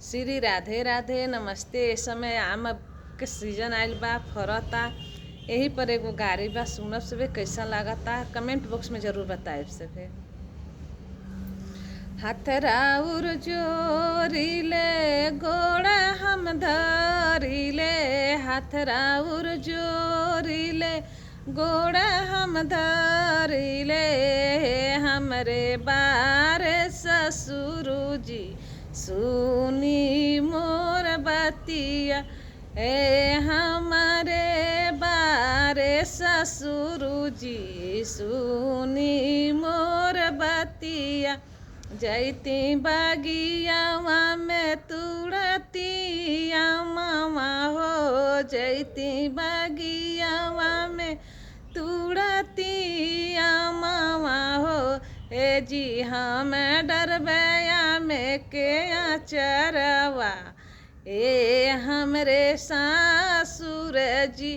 श्री राधे राधे नमस्ते। ए समय आम के सीजन आइल बा, फरता। यही पर एगो गारी बा, सुनब सभे कैसा लागता कमेंट बॉक्स में जरूर बताएब सभे। हाथ राउर जोरिले गोड़ा हम धरिले, हाथ राउर जोरिले गोड़ा हम धरिले। हमरे बार ससुर जी सुनी मोर बतिया, हमारे बारे ससुर जी सुनी मोर बतिया। जैती बगियावा में तुड़तिया मामा हो, जैती बगियावा में तुड़तिया मामा हो। ए जी हम डरबया में के आचरवा, ए हमरे सासुर जी।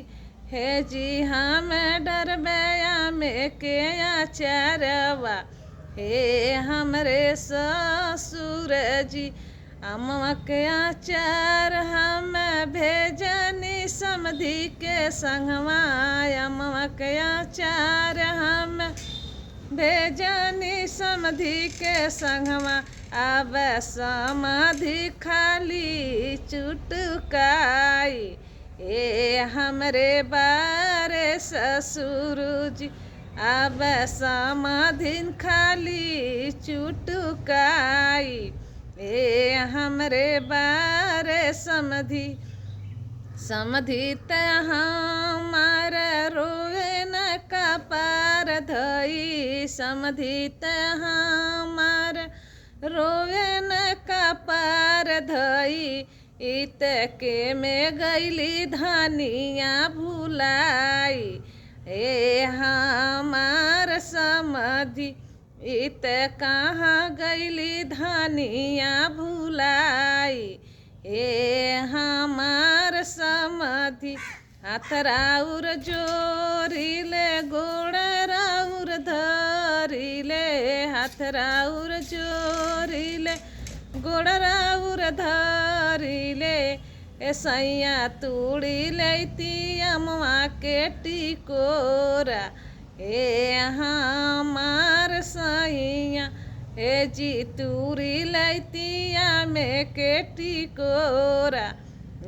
हे जी हम डरबया में के आचरवा, हे हमरे ससुर जी। अम्मा के आचार हम भेजनी समधी के संगवा, अम्मा के आचार हम भेजनी समधी के संगवा। अब समाधि खाली चुटकाई, ए हमरे बारे ससुर जी। अब समाधिन खाली चुटकाई, ए हमरे बारे समधी। समधी त हमार रोवे न कपार धई, समधी त हमार रोवे न कपार धई। इत के में गईली धनिया भुलाई, ए हमार समधी। इत कहाँ गईली धनिया भुलाई, ए हमार समधी। हाथ राउर जोरिले गोड़ राउर धरिले, हाथ राउर जोरिले गोड़ राउर धरिले। ए सैया तूड़ी लैती अम्मा के टिकोरा, ए हमार सैया। ए जी तूरी लैतिया में के टिकोरा,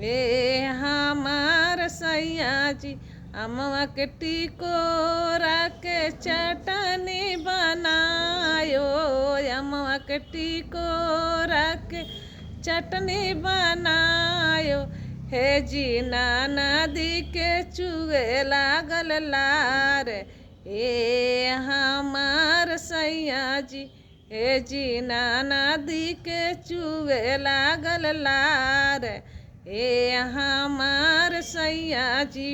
ए हमार सैया जी। अम्मा के टिकोरा के चटनी बनायो, अम्मा के टिकोरा के चटनी बनायो। हे जी नदी के चुए लागल लार, ए हमार सैया जी। हे जी नदी के चुए लागल लार, ए हमार सैया जी।